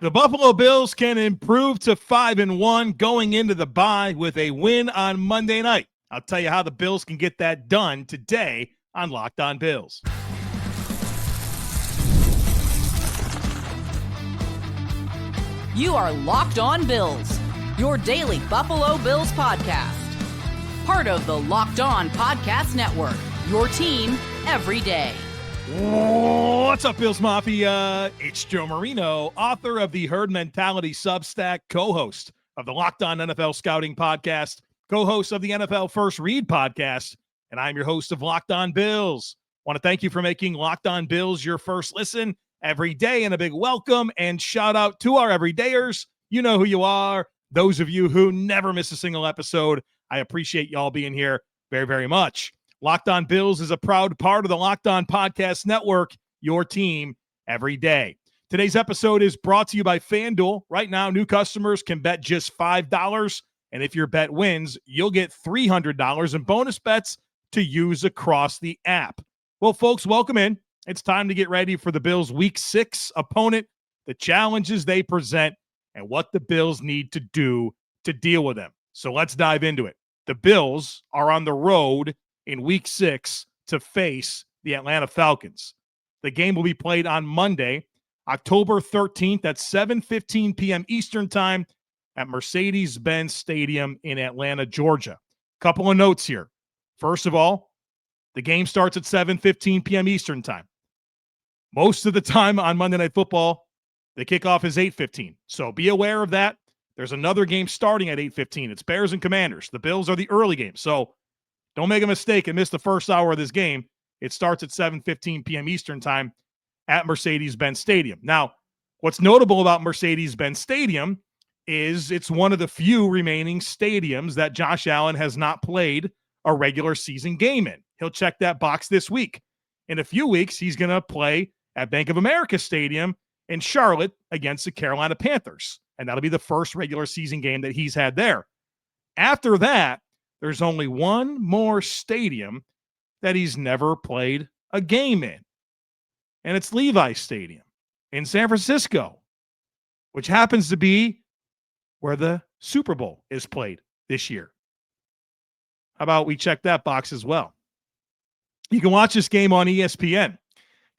The Buffalo Bills can improve to 5-1 going into the bye with a win on Monday night. I'll tell you how the Bills can get that done today on Locked On Bills. You are Locked On Bills, your daily Buffalo Bills podcast. Part of the Locked On Podcast Network, your team every day. What's up, Bills Mafia? It's Joe Marino, author of the Herd Mentality Substack, co-host of the Locked On NFL Scouting Podcast, co-host of the NFL First Read Podcast, and I'm your host of Locked On Bills. I want to thank you for making Locked On Bills your first listen every day, and a big welcome and shout out to our everydayers. You know who you are. Those of you who never miss a single episode, I appreciate y'all being here very, very much. Locked On Bills is a proud part of the Locked On Podcast Network, your team every day. Today's episode is brought to you by FanDuel. Right now, new customers can bet just $5, and if your bet wins, you'll get $300 in bonus bets to use across the app. Well, folks, welcome in. It's time to get ready for the Bills' Week 6 opponent, the challenges they present, and what the Bills need to do to deal with them. So let's dive into it. The Bills are on the road in Week 6 to face the Atlanta Falcons. The game will be played on Monday, October 13th at 7:15 p.m. Eastern Time at Mercedes-Benz Stadium in Atlanta, Georgia. Couple of notes here. First of all, the game starts at 7:15 p.m. Eastern Time. Most of the time on Monday Night Football, the kickoff is 8:15. So be aware of that. There's another game starting at 8:15. It's Bears and Commanders. The Bills are the early game. So don't make a mistake and miss the first hour of this game. It starts at 7:15 p.m. Eastern Time at Mercedes-Benz Stadium. Now, what's notable about Mercedes-Benz Stadium is it's one of the few remaining stadiums that Josh Allen has not played a regular season game in. He'll check that box this week. In a few weeks, he's going to play at Bank of America Stadium in Charlotte against the Carolina Panthers. And that'll be the first regular season game that he's had there. After that, there's only one more stadium that he's never played a game in. And it's Levi's Stadium in San Francisco, which happens to be where the Super Bowl is played this year. How about we check that box as well? You can watch this game on ESPN.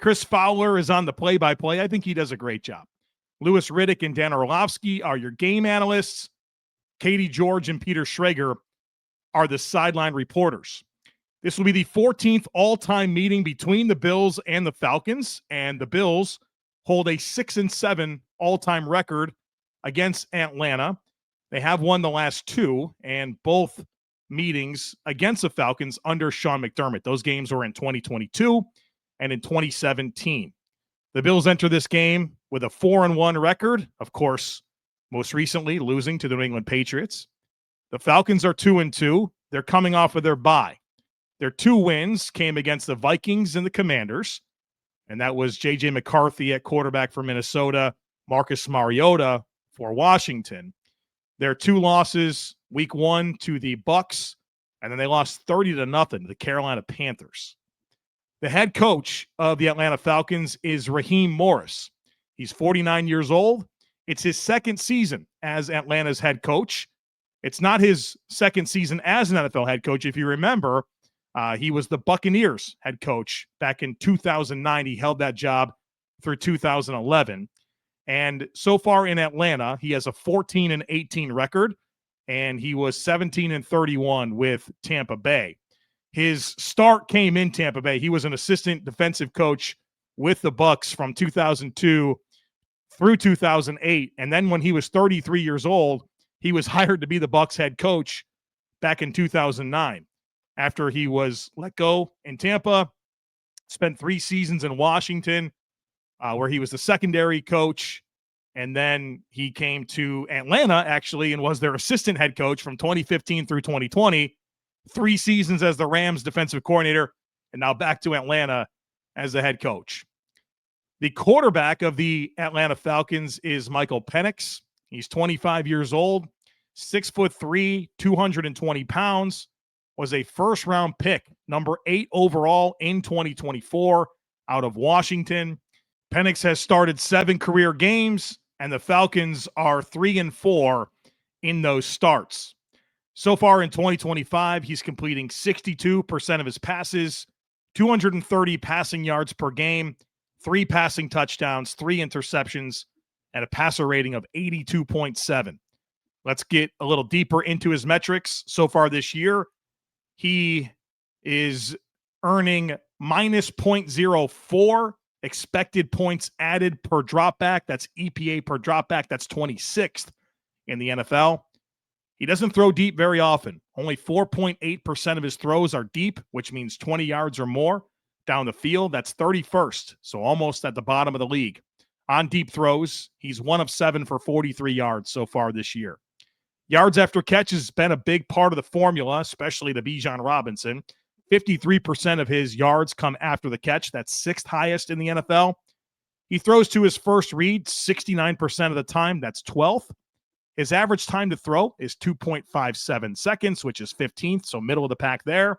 Chris Fowler is on the play-by-play. I think he does a great job. Louis Riddick and Dan Orlovsky are your game analysts. Katie George and Peter Schrager are the sideline reporters. This will be the 14th all-time meeting between the Bills and the Falcons, and the Bills hold a 6-7 all-time record against Atlanta. They have won the last two, and both meetings against the Falcons under Sean McDermott. Those games were in 2022 and in 2017. The Bills enter this game with a 4-1 record, of course, most recently losing to the New England Patriots. The Falcons are 2-2. They're coming off of their bye. Their two wins came against the Vikings and the Commanders, and that was J.J. McCarthy at quarterback for Minnesota, Marcus Mariota for Washington. Their two losses, week 1 to the Bucs, and then they lost 30-0 to the Carolina Panthers. The head coach of the Atlanta Falcons is Raheem Morris. He's 49 years old. It's his second season as Atlanta's head coach. It's not his second season as an NFL head coach. If you remember, he was the Buccaneers head coach back in 2009. He held that job through 2011. And so far in Atlanta, he has a 14-18 record, and he was 17-31 with Tampa Bay. His start came in Tampa Bay. He was an assistant defensive coach with the Bucs from 2002 through 2008. And then when he was 33 years old, he was hired to be the Bucs head coach back in 2009. After he was let go in Tampa, spent 3 seasons in Washington, where he was the secondary coach. And then he came to Atlanta, actually, and was their assistant head coach from 2015 through 2020. 3 seasons as the Rams defensive coordinator, and now back to Atlanta as the head coach. The quarterback of the Atlanta Falcons is Michael Penix. He's 25 years old, 6'3", 220 pounds, was a first-round pick, number 8 overall in 2024 out of Washington. Penix has started 7 career games, and the Falcons are 3-4 in those starts. So far in 2025, he's completing 62% of his passes, 230 passing yards per game, 3 passing touchdowns, 3 interceptions, and a passer rating of 82.7. Let's get a little deeper into his metrics. So far this year, he is earning minus 0.04 expected points added per dropback. That's EPA per dropback. That's 26th in the NFL. He doesn't throw deep very often. Only 4.8% of his throws are deep, which means 20 yards or more down the field. That's 31st, so almost at the bottom of the league. On deep throws, he's 1 of 7 for 43 yards so far this year. Yards after catch has been a big part of the formula, especially the Bijan Robinson. 53% of his yards come after the catch. That's 6th highest in the NFL. He throws to his first read 69% of the time. That's 12th. His average time to throw is 2.57 seconds, which is 15th, so middle of the pack there.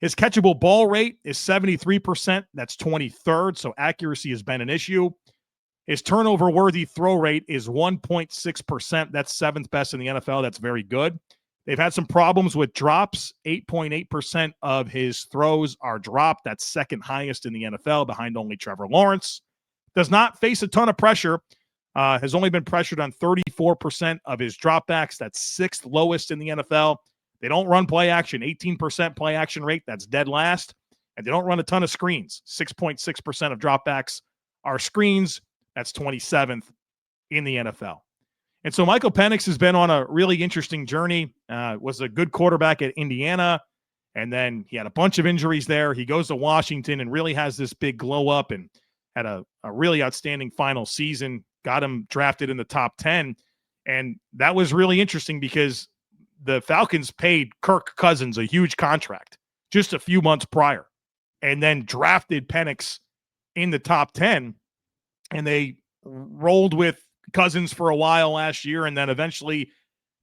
His catchable ball rate is 73%. That's 23rd, so accuracy has been an issue. His turnover-worthy throw rate is 1.6%. That's 7th best in the NFL. That's very good. They've had some problems with drops. 8.8% of his throws are dropped. That's 2nd highest in the NFL, behind only Trevor Lawrence. Does not face a ton of pressure. Has only been pressured on 34% of his dropbacks. That's 6th lowest in the NFL. They don't run play action, 18% play action rate. That's dead last. And they don't run a ton of screens. 6.6% of dropbacks are screens. That's 27th in the NFL. And so Michael Penix has been on a really interesting journey. Was a good quarterback at Indiana. And then he had a bunch of injuries there. He goes to Washington and really has this big glow up and had a really outstanding final season. Got him drafted in the top 10. And that was really interesting because the Falcons paid Kirk Cousins a huge contract just a few months prior and then drafted Penix in the top 10. And they rolled with Cousins for a while last year. And then eventually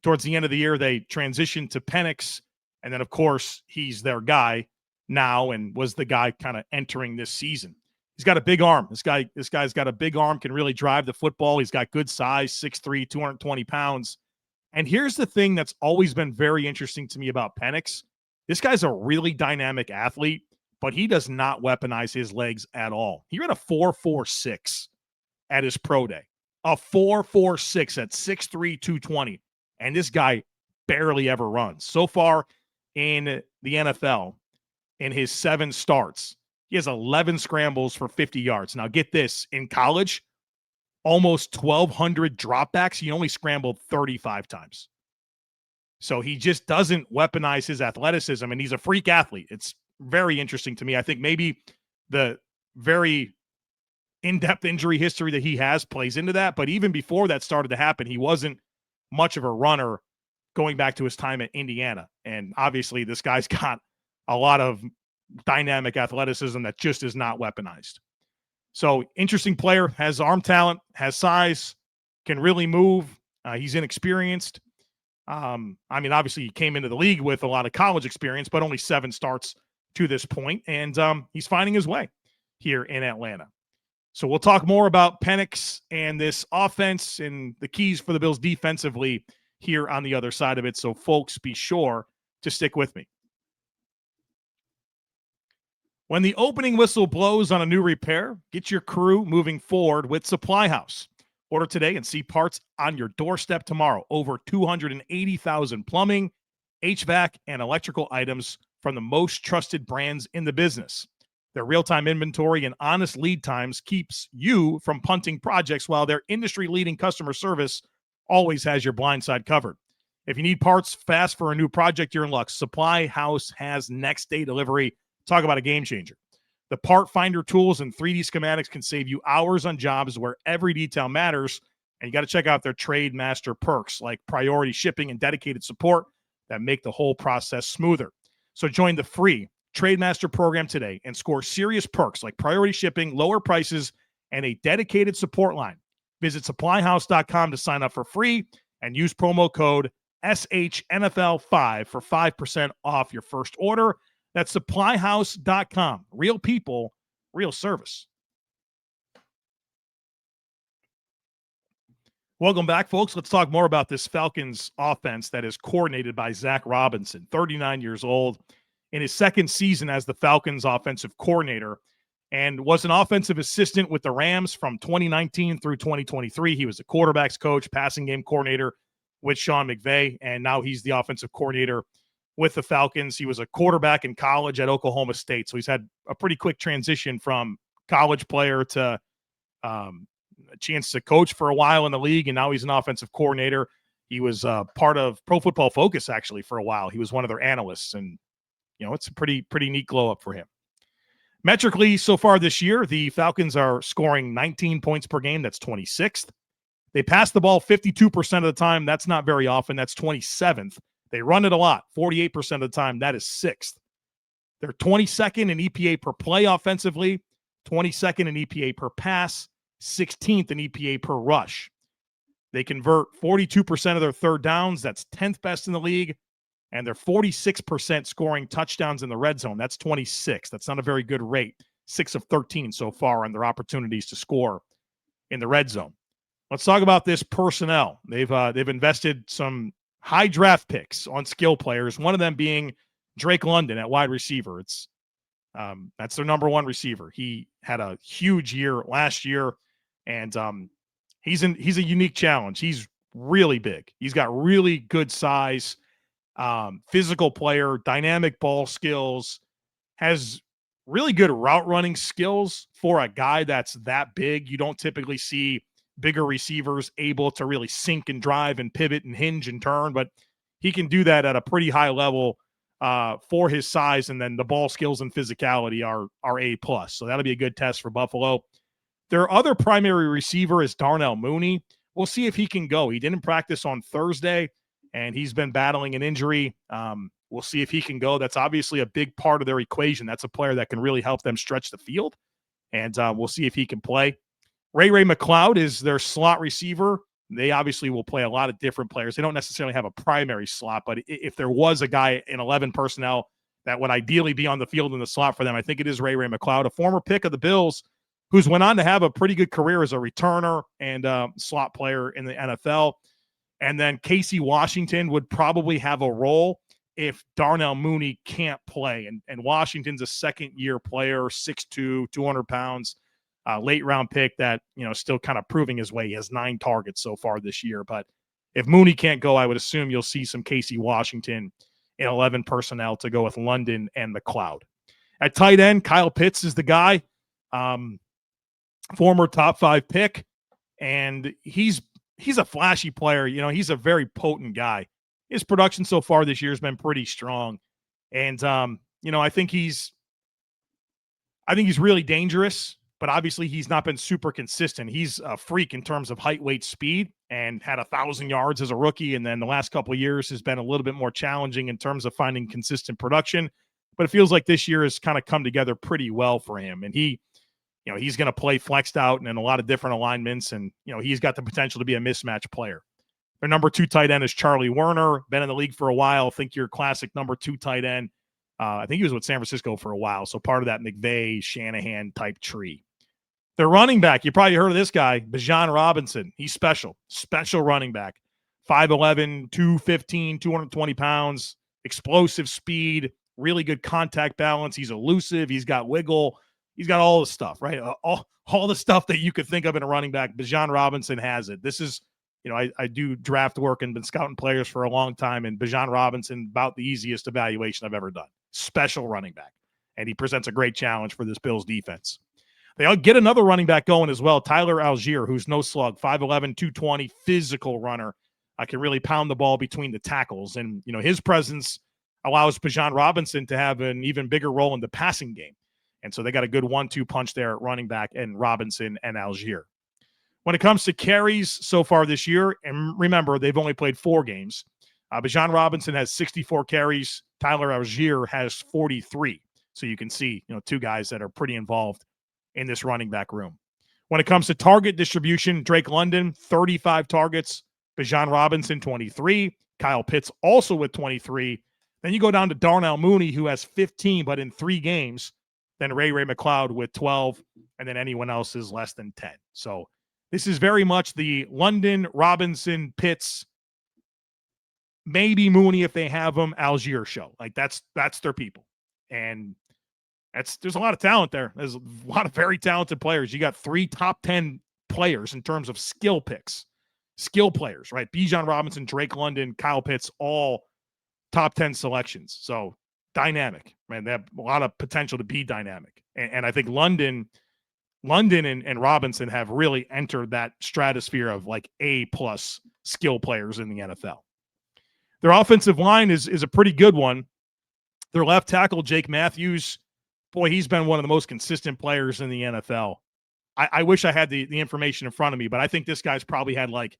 towards the end of the year, they transitioned to Penix. And then, of course, he's their guy now and was the guy kind of entering this season. He's got a big arm. This guy's got a big arm, can really drive the football. He's got good size, 6'3", 220 pounds. And here's the thing that's always been very interesting to me about Penix. This guy's a really dynamic athlete, but he does not weaponize his legs at all. He ran a 4.46 at his pro day. A 4.46 at 6'3", 220. And this guy barely ever runs. So far in the NFL, in his 7 starts, he has 11 scrambles for 50 yards. Now, get this. In college, almost 1,200 dropbacks. He only scrambled 35 times. So he just doesn't weaponize his athleticism, and he's a freak athlete. It's very interesting to me. I think maybe the very in-depth injury history that he has plays into that. But even before that started to happen, he wasn't much of a runner going back to his time at Indiana. And obviously, this guy's got a lot of dynamic athleticism that just is not weaponized. So interesting player, has arm talent, has size, can really move. He's inexperienced. Obviously he came into the league with a lot of college experience, but only 7 starts to this point. And he's finding his way here in Atlanta. So we'll talk more about Penix and this offense and the keys for the Bills defensively here on the other side of it. So folks, be sure to stick with me. When the opening whistle blows on a new repair, get your crew moving forward with Supply House. Order today and see parts on your doorstep tomorrow. Over 280,000 plumbing, HVAC, and electrical items from the most trusted brands in the business. Their real-time inventory and honest lead times keeps you from punting projects, while their industry-leading customer service always has your blind side covered. If you need parts fast for a new project, you're in luck. Supply House has next-day delivery. Talk about a game changer. The part finder tools and 3D schematics can save you hours on jobs where every detail matters. And you got to check out their Trade Master perks like priority shipping and dedicated support that make the whole process smoother. So join the free Trade Master program today and score serious perks like priority shipping, lower prices, and a dedicated support line. Visit supplyhouse.com to sign up for free and use promo code SHNFL5 for 5% off your first order. That's supplyhouse.com. Real people, real service. Welcome back, folks. Let's talk more about this Falcons offense that is coordinated by Zach Robinson, 39 years old, in his second season as the Falcons offensive coordinator, and was an offensive assistant with the Rams from 2019 through 2023. He was a quarterbacks coach, passing game coordinator with Sean McVay, and now he's the offensive coordinator with the Falcons. He was a quarterback in college at Oklahoma State, so he's had a pretty quick transition from college player to a chance to coach for a while in the league, and now he's an offensive coordinator. He was part of Pro Football Focus, actually, for a while. He was one of their analysts, and, it's a pretty neat glow up for him. Metrically, so far this year, the Falcons are scoring 19 points per game. That's 26th. They pass the ball 52% of the time. That's not very often. That's 27th. They run it a lot, 48% of the time. That is 6th. They're 22nd in EPA per play offensively, 22nd in EPA per pass, 16th in EPA per rush. They convert 42% of their third downs. That's 10th best in the league. And they're 46% scoring touchdowns in the red zone. That's 26th. That's not a very good rate. 6 of 13 so far on their opportunities to score in the red zone. Let's talk about this personnel. They've invested some high draft picks on skill players, one of them being Drake London at wide receiver. That's their number one receiver. He had a huge year last year, and he's a unique challenge. He's really big. He's got really good size, physical player, dynamic ball skills, has really good route running skills for a guy that's that big. You don't typically see bigger receivers able to really sink and drive and pivot and hinge and turn, but he can do that at a pretty high level for his size, and then the ball skills and physicality are A+. So that'll be a good test for Buffalo. Their other primary receiver is Darnell Mooney. We'll see if he can go. He didn't practice on Thursday, and he's been battling an injury. We'll see if he can go. That's obviously a big part of their equation. That's a player that can really help them stretch the field, and we'll see if he can play. Ray McLeod is their slot receiver. They obviously will play a lot of different players. They don't necessarily have a primary slot, but if there was a guy in 11 personnel that would ideally be on the field in the slot for them, I think it is Ray McLeod, a former pick of the Bills, who's went on to have a pretty good career as a returner and slot player in the NFL. And then Casey Washington would probably have a role if Darnell Mooney can't play. And Washington's a second-year player, 6'2", 200 pounds. Late-round pick that, still kind of proving his way. He has 9 targets so far this year. But if Mooney can't go, I would assume you'll see some Casey Washington in 11 personnel to go with London and McLeod. At tight end, Kyle Pitts is the guy, former top 5 pick, and he's a flashy player. He's a very potent guy. His production so far this year has been pretty strong. And, I think he's really dangerous. But obviously he's not been super consistent. He's a freak in terms of height, weight, speed, and had 1,000 yards as a rookie. And then the last couple of years has been a little bit more challenging in terms of finding consistent production. But it feels like this year has kind of come together pretty well for him. And he's going to play flexed out and in a lot of different alignments. And, he's got the potential to be a mismatch player. Their number 2 tight end is Charlie Werner, been in the league for a while. Think your classic number 2 tight end. I think he was with San Francisco for a while. So part of that McVay, Shanahan type tree. Their running back, you probably heard of this guy, Bijan Robinson. He's special running back. 5'11", 215, 220 pounds, explosive speed, really good contact balance. He's elusive. He's got wiggle. He's got all the stuff, right? All the stuff that you could think of in a running back. Bijan Robinson has it. This is, I do draft work and been scouting players for a long time, and Bijan Robinson, about the easiest evaluation I've ever done. Special running back. And he presents a great challenge for this Bills defense. They'll get another running back going as well, Tyler Algier, who's no slug, 5'11", 220, physical runner. Can really pound the ball between the tackles. And, his presence allows Bijan Robinson to have an even bigger role in the passing game. And so they got a good 1-2 punch there at running back and Robinson and Algier. When it comes to carries so far this year, and remember, they've only played 4 games. Bijan Robinson has 64 carries. Tyler Algier has 43. So you can see, 2 guys that are pretty involved in this running back room. When it comes to target distribution, Drake London, 35 targets, Bijan Robinson, 23, Kyle Pitts also with 23. Then you go down to Darnell Mooney, who has 15, but in 3 games. Then Ray McLeod with 12, and then anyone else is less than 10. So This is very much the London, Robinson, Pitts, maybe Mooney if they have them, Algier show. Like that's their people. And there's a lot of talent there. There's a lot of very talented players. You got 3 top 10 players in terms of skill players, right? Bijan Robinson, Drake London, Kyle Pitts, all top 10 selections. So dynamic, man. They have a lot of potential to be dynamic. And I think London and Robinson have really entered that stratosphere of like A+ skill players in the NFL. Their offensive line is a pretty good one. Their left tackle, Jake Matthews, boy, he's been one of the most consistent players in the NFL. I wish I had the information in front of me, but I think this guy's probably had like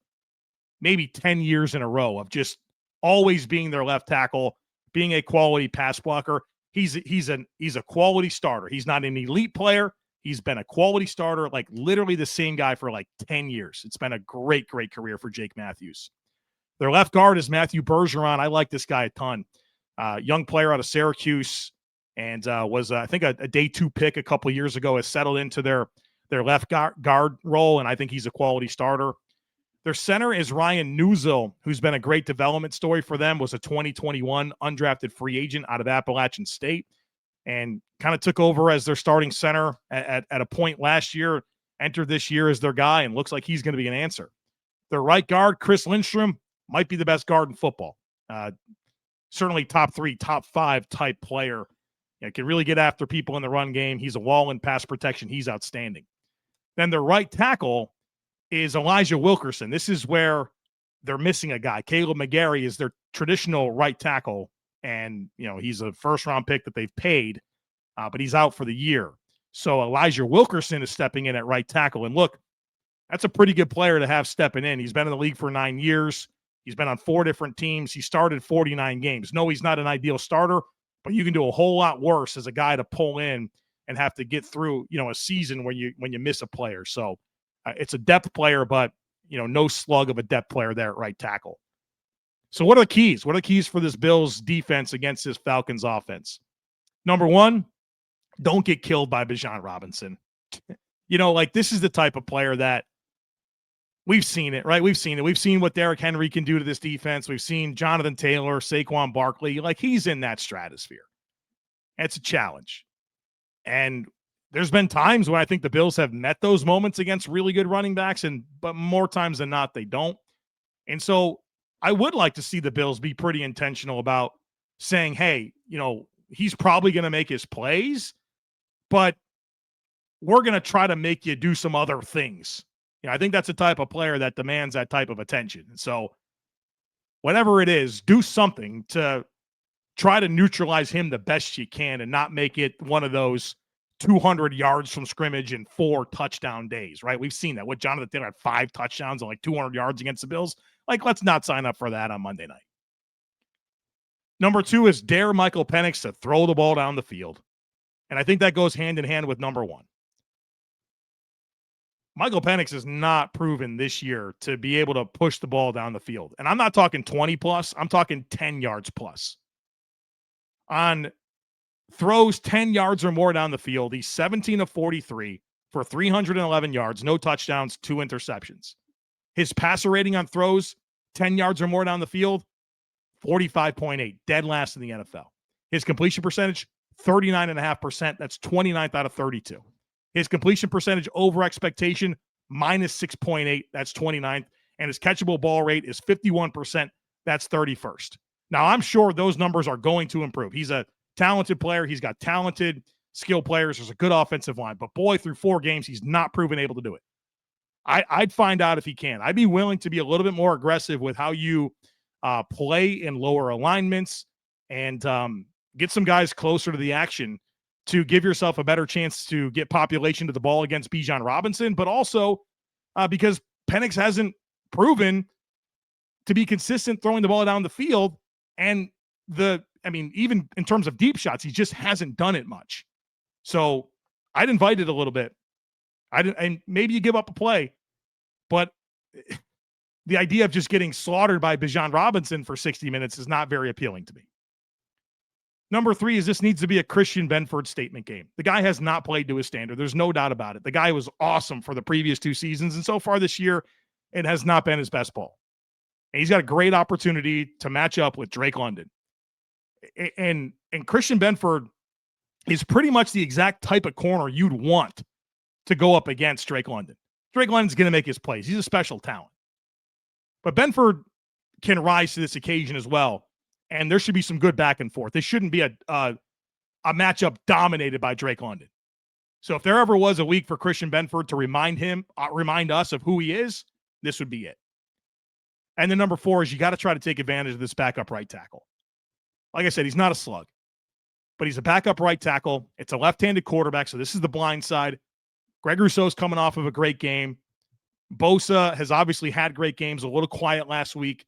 maybe 10 years in a row of just always being their left tackle, being a quality pass blocker. He's a quality starter. He's not an elite player. He's been a quality starter, like literally the same guy for like 10 years. It's been a great career for Jake Matthews. Their left guard is Matthew Bergeron. I like this guy a ton. Young player out of Syracuse, and was, I think, a day 2 pick a couple of years ago, has settled into their left guard role, and I think he's a quality starter. Their center is Ryan Newsill, who's been a great development story for them, was a 2021 undrafted free agent out of Appalachian State, and kind of took over as their starting center at a point last year, entered this year as their guy, and looks like he's going to be an answer. Their right guard, Chris Lindstrom, might be the best guard in football. Certainly top 3, top 5 type player. Can really get after people in the run game. He's a wall in pass protection. He's outstanding. Then their right tackle is Elijah Wilkerson. This is where they're missing a guy. Caleb McGarry is their traditional right tackle, and he's a first-round pick that they've paid, but he's out for the year. So Elijah Wilkerson is stepping in at right tackle. And look, that's a pretty good player to have stepping in. He's been in the league for 9 years. He's been on 4 different teams. He started 49 games. No, he's not an ideal starter, but you can do a whole lot worse as a guy to pull in and have to get through, a season when you miss a player. So it's a depth player, but no slug of a depth player there at right tackle. So what are the keys? What are the keys for this Bills defense against this Falcons offense? Number 1, don't get killed by Bijan Robinson. This is the type of player that we've seen it, right? We've seen it. We've seen what Derrick Henry can do to this defense. We've seen Jonathan Taylor, Saquon Barkley. He's in that stratosphere. It's a challenge. And there's been times when I think the Bills have met those moments against really good running backs, but more times than not, they don't. And so I would like to see the Bills be pretty intentional about saying, hey, he's probably going to make his plays, but we're going to try to make you do some other things. I think that's the type of player that demands that type of attention. So whatever it is, do something to try to neutralize him the best you can and not make it one of those 200 yards from scrimmage and 4 touchdown days, right? We've seen that. What Jonathan Taylor had 5 touchdowns and 200 yards against the Bills. Let's not sign up for that on Monday night. Number 2 is dare Michael Penix to throw the ball down the field. And I think that goes hand in hand with number 1. Michael Penix is not proven this year to be able to push the ball down the field. And I'm not talking 20 plus, I'm talking 10 yards plus. On throws 10 yards or more down the field, he's 17 of 43 for 311 yards, no touchdowns, 2 interceptions. His passer rating on throws 10 yards or more down the field, 45.8, dead last in the NFL. His completion percentage, 39.5%. That's 29th out of 32. His completion percentage over expectation, minus 6.8. That's 29th. And his catchable ball rate is 51%. That's 31st. Now, I'm sure those numbers are going to improve. He's a talented player. He's got talented skill players. There's a good offensive line. But boy, through 4 games, he's not proven able to do it. I'd find out if he can. I'd be willing to be a little bit more aggressive with how you play in lower alignments and get some guys closer to the action to give yourself a better chance to get population to the ball against Bijan Robinson, but also because Penix hasn't proven to be consistent throwing the ball down the field. And even in terms of deep shots, he just hasn't done it much. So I'd invite it a little bit. And maybe you give up a play, but the idea of just getting slaughtered by Bijan Robinson for 60 minutes is not very appealing to me. Number 3 is this needs to be a Christian Benford statement game. The guy has not played to his standard. There's no doubt about it. The guy was awesome for the previous 2 seasons, and so far this year, it has not been his best ball. And he's got a great opportunity to match up with Drake London. And Christian Benford is pretty much the exact type of corner you'd want to go up against Drake London. Drake London's going to make his plays. He's a special talent. But Benford can rise to this occasion as well. And there should be some good back and forth. This shouldn't be a matchup dominated by Drake London. So if there ever was a week for Christian Benford to remind us of who he is, this would be it. And then number 4 is you got to try to take advantage of this backup right tackle. Like I said, he's not a slug, but he's a backup right tackle. It's a left-handed quarterback, so this is the blind side. Greg Rousseau's coming off of a great game. Bosa has obviously had great games, a little quiet last week.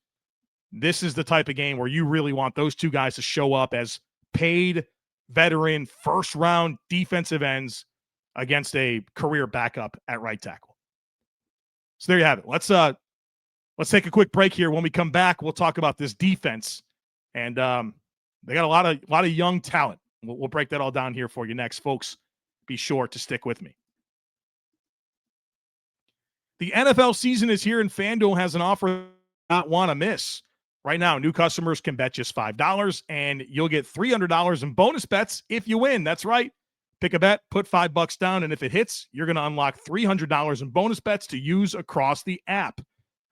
This is the type of game where you really want those 2 guys to show up as paid, veteran, first-round defensive ends against a career backup at right tackle. So there you have it. Let's take a quick break here. When we come back, we'll talk about this defense. And they got a lot of young talent. We'll break that all down here for you next, folks. Be sure to stick with me. The NFL season is here, and FanDuel has an offer you not want to miss. Right now, new customers can bet just $5, and you'll get $300 in bonus bets if you win. That's right. Pick a bet, put $5 down, and if it hits, you're going to unlock $300 in bonus bets to use across the app.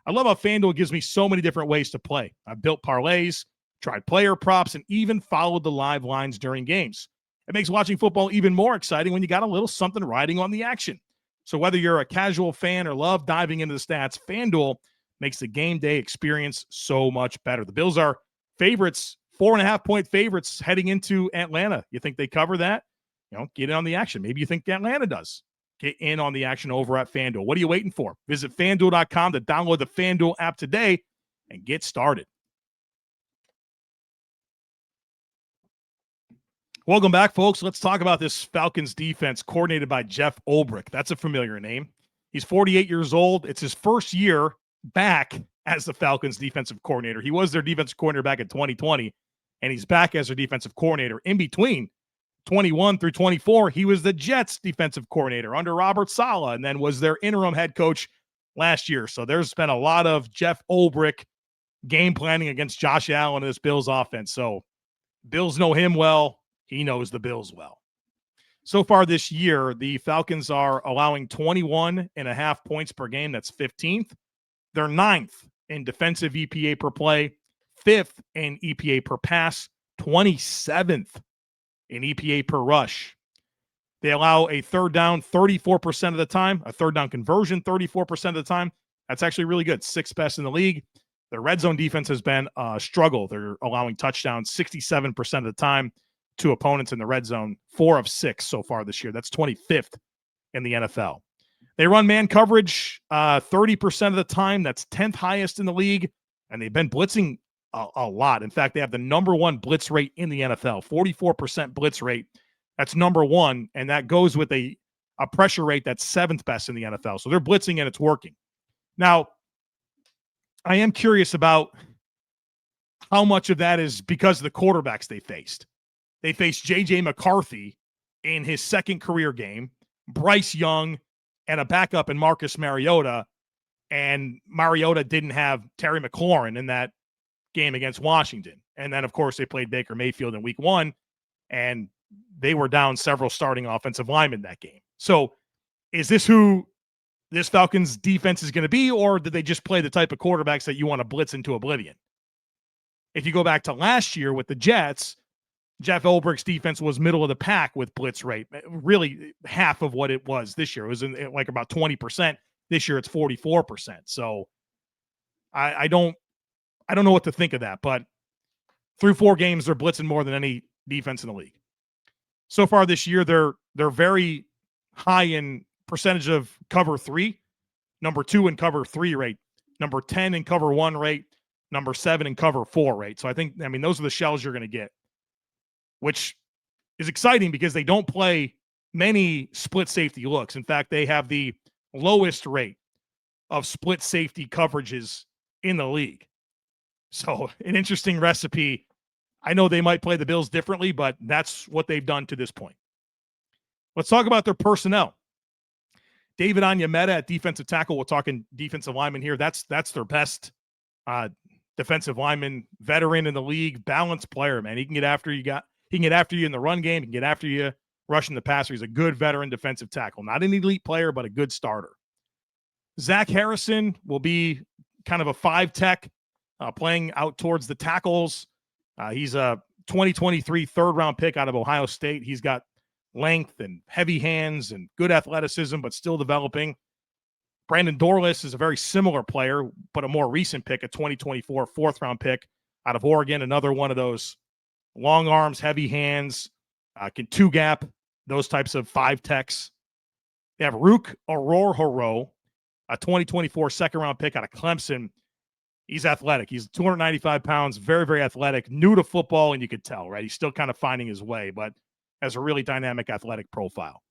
I love how FanDuel gives me so many different ways to play. I've built parlays, tried player props, and even followed the live lines during games. It makes watching football even more exciting when you got a little something riding on the action. So whether you're a casual fan or love diving into the stats, FanDuel makes the game day experience so much better. The Bills are favorites, 4.5-point favorites heading into Atlanta. You think they cover that? Get in on the action. Maybe you think Atlanta does. Get in on the action over at FanDuel. What are you waiting for? Visit FanDuel.com to download the FanDuel app today and get started. Welcome back, folks. Let's talk about this Falcons defense coordinated by Jeff Ulbrich. That's a familiar name. He's 48 years old. It's his first year back as the Falcons defensive coordinator. He was their defensive coordinator back in 2020, and he's back as their defensive coordinator. In between 21 through 24, he was the Jets defensive coordinator under Robert Saleh, and then was their interim head coach last year. So there's been a lot of Jeff Ulbrich game planning against Josh Allen and this Bills offense. So Bills know him well. He knows the Bills well. So far this year, the Falcons are allowing 21.5 points per game. That's 15th. They're 9th in defensive EPA per play, 5th in EPA per pass, 27th in EPA per rush. They allow a third down 34% of the time, a third down conversion 34% of the time. That's actually really good. 6th best in the league. Their red zone defense has been a struggle. They're allowing touchdowns 67% of the time to opponents in the red zone, 4 of 6 so far this year. That's 25th in the NFL. They run man coverage 30% of the time. That's 10th highest in the league, and they've been blitzing a lot. In fact, they have the number 1 blitz rate in the NFL, 44% blitz rate. That's number 1, and that goes with a pressure rate that's 7th best in the NFL. So they're blitzing, and it's working. Now, I am curious about how much of that is because of the quarterbacks they faced. They faced J.J. McCarthy in his second career game, Bryce Young, and a backup in Marcus Mariota. And Mariota didn't have Terry McLaurin in that game against Washington. And then, of course, they played Baker Mayfield in week 1, and they were down several starting offensive linemen that game. So is this who this Falcons defense is going to be, or did they just play the type of quarterbacks that you want to blitz into oblivion? If you go back to last year with the Jets, Jeff Ulbrich's defense was middle of the pack with blitz rate, really half of what it was this year. It was in like about 20%. This year it's 44%. So I don't know what to think of that, but through 4 games, they're blitzing more than any defense in the league. So far this year, they're very high in percentage of cover 3, number 2 in cover 3 rate, number 10 in cover 1 rate, number 7 in cover 4 rate. So those are the shells you're going to get, which is exciting because they don't play many split safety looks. In fact, they have the lowest rate of split safety coverages in the league. So an interesting recipe I know they might play the Bills differently, but that's what they've done to this point. Let's talk about their personnel. David Onyemata at defensive tackle. We're talking defensive lineman here. That's their best defensive lineman, veteran in the league, balanced player, man. He can get after you. He can get after you in the run game. He can get after you rushing the passer. He's a good veteran defensive tackle. Not an elite player, but a good starter. Zach Harrison will be kind of a 5 tech, playing out towards the tackles. He's a 2023 third-round pick out of Ohio State. He's got length and heavy hands and good athleticism, but still developing. Brandon Dorless is a very similar player, but a more recent pick, a 2024 fourth-round pick out of Oregon. Another one of those long arms, heavy hands, can two-gap, those types of 5 techs. They have Rook Ororhoro, a 2024 second-round pick out of Clemson. He's athletic. He's 295 pounds, very, very athletic, new to football, and you could tell, right? He's still kind of finding his way, but has a really dynamic athletic profile.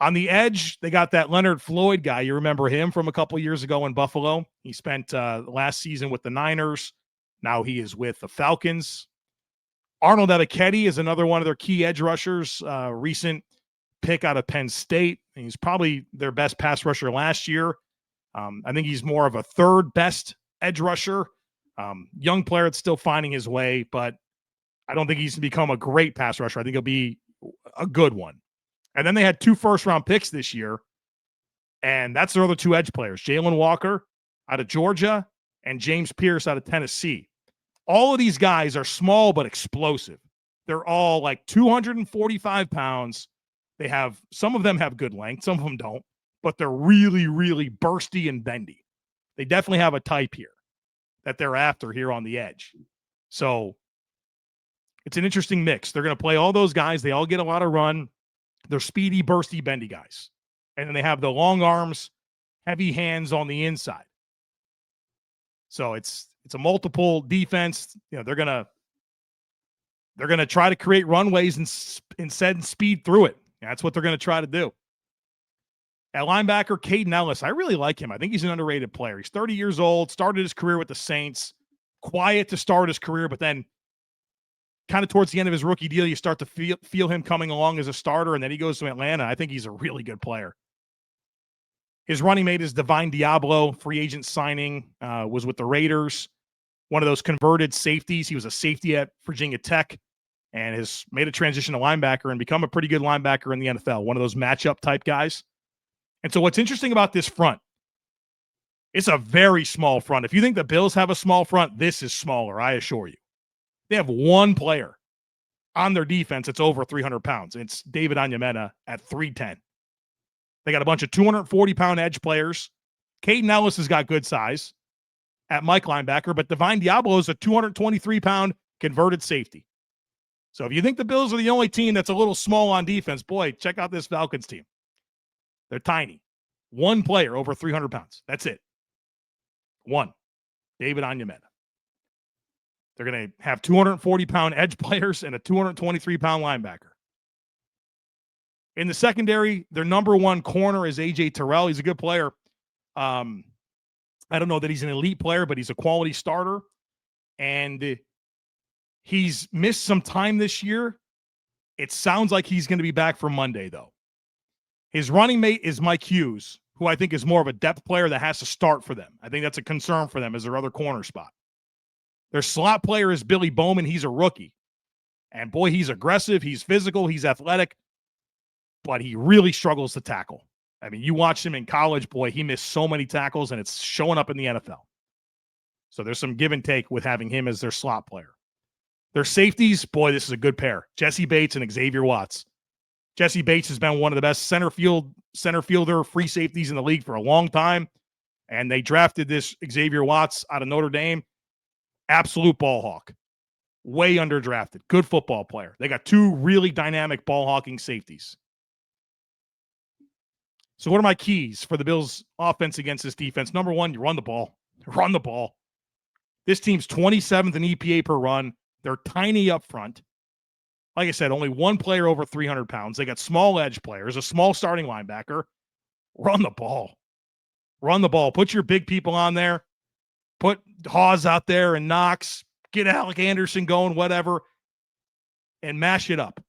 On the edge, they got that Leonard Floyd guy. You remember him from a couple years ago in Buffalo. He spent last season with the Niners. Now he is with the Falcons. Arnold Ebiketie is another one of their key edge rushers, recent pick out of Penn State. He's probably their best pass rusher last year. I think he's more of a third best edge rusher. Young player that's still finding his way, but I don't think he's become a great pass rusher. I think he'll be a good one. And then they had 2 first-round picks this year, and that's their other 2 edge players, Jalen Walker out of Georgia and James Pierce out of Tennessee. All of these guys are small but explosive. They're all like 245 pounds. Some of them have good length, some of them don't, but they're really, really bursty and bendy. They definitely have a type here that they're after here on the edge. So it's an interesting mix. They're going to play all those guys. They all get a lot of run. They're speedy, bursty, bendy guys. And then they have the long arms, heavy hands on the inside. So it's a multiple defense. You know, they're going to try to create runways and send speed through it. That's what they're going to try to do. At linebacker, Caden Ellis, I really like him. I think he's an underrated player. He's 30 years old, started his career with the Saints. Quiet to start his career, but then kind of towards the end of his rookie deal, you start to feel him coming along as a starter, and then he goes to Atlanta. I think he's a really good player. His running mate is Divine Diablo, free agent signing, was with the Raiders. One of those converted safeties. He was a safety at Virginia Tech and has made a transition to linebacker and become a pretty good linebacker in the NFL, one of those matchup type guys. And so what's interesting about this front, it's a very small front. If you think the Bills have a small front, this is smaller, I assure you. They have one player on their defense that's over 300 pounds. It's David Onyemata at 310. They got a bunch of 240-pound edge players. Caden Ellis has got good size at Mike linebacker, but Divine Diablo is a 223-pound converted safety. So if you think the Bills are the only team that's a little small on defense, boy, check out this Falcons team. They're tiny. One player over 300 pounds. That's it. One. David Onyemata. They're going to have 240-pound edge players and a 223-pound linebacker. In the secondary, their number one corner is A.J. Terrell. He's a good player. I don't know that he's an elite player, but he's a quality starter. And he's missed some time this year. It sounds like he's going to be back for Monday, though. His running mate is Mike Hughes, who I think is more of a depth player that has to start for them. I think that's a concern for them as their other corner spot. Their slot player is Billy Bowman. He's a rookie. And boy, he's aggressive. He's physical. He's athletic. But he really struggles to tackle. I mean, you watched him in college, boy, he missed so many tackles, and it's showing up in the NFL. So there's some give and take with having him as their slot player. Their safeties, boy, this is a good pair. Jesse Bates and Xavier Watts. Jesse Bates has been one of the best center fielder free safeties in the league for a long time. And they drafted this Xavier Watts out of Notre Dame. Absolute ball hawk. Way underdrafted. Good football player. They got 2 really dynamic ball hawking safeties. So what are my keys for the Bills' offense against this defense? Number 1, you run the ball. Run the ball. This team's 27th in EPA per run. They're tiny up front. Like I said, only one player over 300 pounds. They got small edge players, a small starting linebacker. Run the ball. Run the ball. Put your big people on there. Put Hawes out there and Knox. get Alec Anderson going, whatever, and mash it up.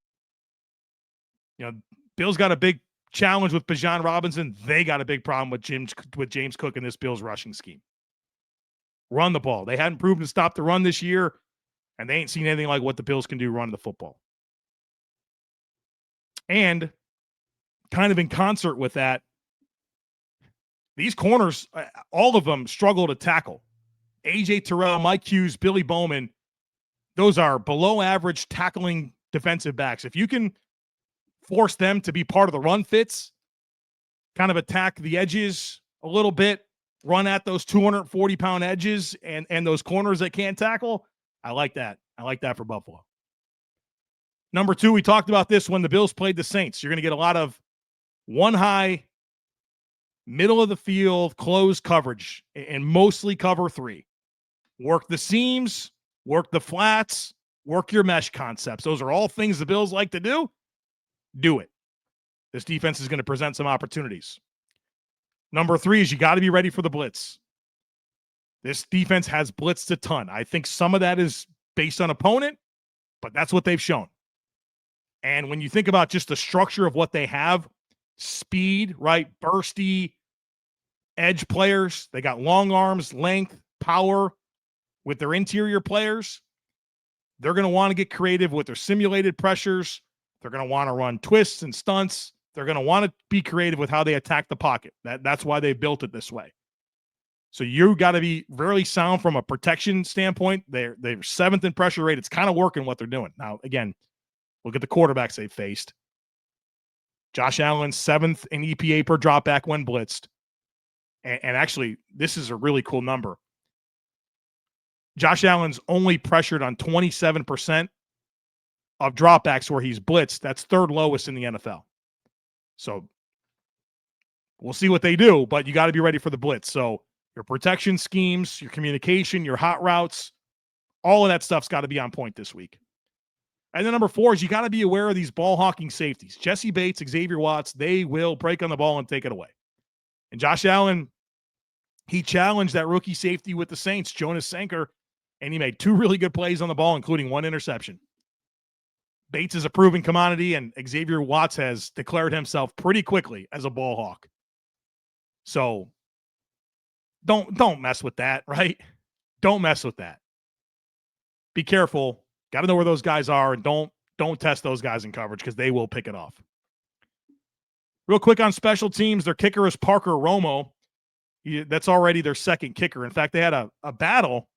Bills got a big challenge with Bijan Robinson. They got a big problem with James Cook in this Bills rushing scheme. Run the ball. They hadn't proven to stop the run this year, and they ain't seen anything like what the Bills can do running the football. And kind of in concert with that, these corners, all of them struggle to tackle. A.J. Terrell, Mike Hughes, Billy Bowman, those are below average tackling defensive backs. If you can force them to be part of the run fits, kind of attack the edges a little bit, run at those 240-pound edges and those corners that can't tackle, I like that. I like that for Buffalo. Number 2, we talked about this when the Bills played the Saints. You're going to get a lot of one high, middle of the field, closed coverage, and mostly cover 3. Work the seams, work the flats, work your mesh concepts. Those are all things the Bills like to do. Do it. This defense is going to present some opportunities. Number 3 is you got to be ready for the blitz. This defense has blitzed a ton. I think some of that is based on opponent, but that's what they've shown. And when you think about just the structure of what they have, speed, right? Bursty edge players. They got long arms, length, power with their interior players. They're going to want to get creative with their simulated pressures. They're going to want to run twists and stunts. They're going to want to be creative with how they attack the pocket. That's why they built it this way. So you got to be really sound from a protection standpoint. They're 7th in pressure rate. It's kind of working what they're doing. Now, again, look at the quarterbacks they've faced. Josh Allen, 7th in EPA per dropback when blitzed. And actually, this is a really cool number. Josh Allen's only pressured on 27% of dropbacks where he's blitzed. That's 3rd lowest in the NFL. So we'll see what they do, but you got to be ready for the blitz. So your protection schemes, your communication, your hot routes, all of that stuff's got to be on point this week. And then number 4 is you got to be aware of these ball hawking safeties. Jesse Bates, Xavier Watts, they will break on the ball and take it away. And Josh Allen, he challenged that rookie safety with the Saints, Jonas Sanker, and he made 2 really good plays on the ball, including 1 interception. Bates is a proven commodity, and Xavier Watts has declared himself pretty quickly as a ball hawk. So don't mess with that, right? Don't mess with that. Be careful. Got to know where those guys are, and don't test those guys in coverage because they will pick it off. Real quick on special teams, their kicker is Parker Romo. That's already their 2nd kicker. In fact, they had a battle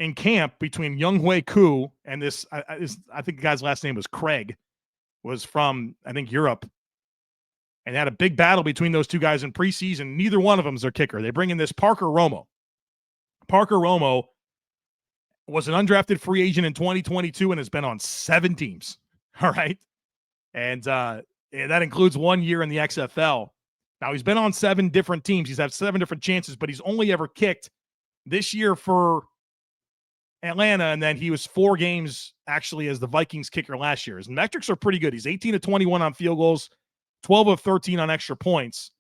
in camp between Younghoe Koo and this, I think the guy's last name was Craig, was from, I think, Europe. And they had a big battle between those 2 guys in preseason. Neither one of them is their kicker. They bring in this Parker Romo. Parker Romo was an undrafted free agent in 2022 and has been on 7 teams. All right. And that includes 1 year in the XFL. Now, he's been on 7 different teams. He's had 7 different chances, but he's only ever kicked this year for Atlanta, and then he was 4 games actually as the Vikings kicker last year. His metrics are pretty good. He's 18 of 21 on field goals, 12 of 13 on extra points.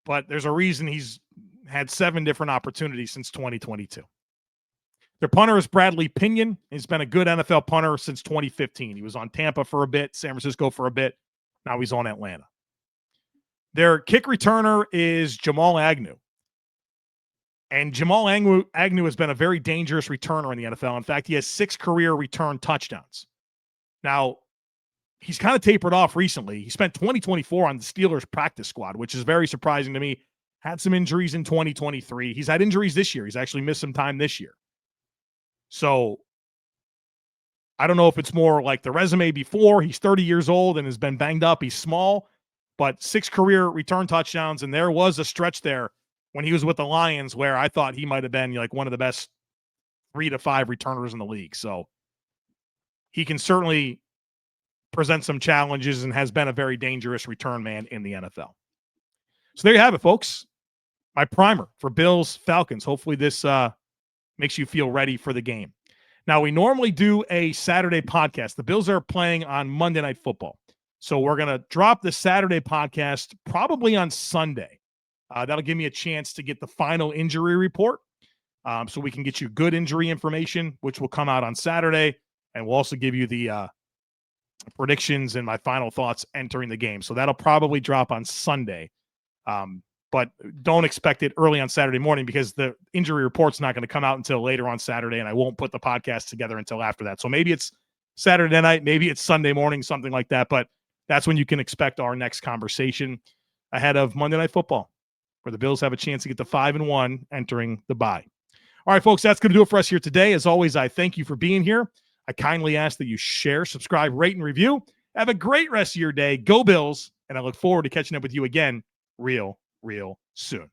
But there's a reason he's had 7 different opportunities since 2022. Their punter is Bradley Pinion. He's been a good NFL punter since 2015. He was on Tampa for a bit, San Francisco for a bit. Now he's on Atlanta. Their kick returner is Jamal Agnew. And Jamal Agnew has been a very dangerous returner in the NFL. In fact, he has 6 career return touchdowns. Now, he's kind of tapered off recently. He spent 2024 on the Steelers practice squad, which is very surprising to me. Had some injuries in 2023. He's had injuries this year. He's actually missed some time this year. So I don't know if it's more like the resume before. He's 30 years old and has been banged up. He's small, but 6 career return touchdowns. And there was a stretch there when he was with the Lions where I thought he might have been like one of the best 3 to 5 returners in the league. So he can certainly present some challenges and has been a very dangerous return man in the NFL. So there you have it, folks. My primer for Bills Falcons. Hopefully this makes you feel ready for the game. Now, we normally do a Saturday podcast. The Bills are playing on Monday Night Football. So we're going to drop the Saturday podcast probably on Sunday. That'll give me a chance to get the final injury report. so we can get you good injury information, which will come out on Saturday. And we'll also give you the predictions and my final thoughts entering the game. So that'll probably drop on Sunday. But don't expect it early on Saturday morning because the injury report's not going to come out until later on Saturday, and I won't put the podcast together until after that. So maybe it's Saturday night, maybe it's Sunday morning, something like that. But that's when you can expect our next conversation ahead of Monday Night Football, where the Bills have a chance to get to 5-1 entering the bye. All right, folks, that's going to do it for us here today. As always, I thank you for being here. I kindly ask that you share, subscribe, rate, and review. Have a great rest of your day. Go Bills, and I look forward to catching up with you again real soon.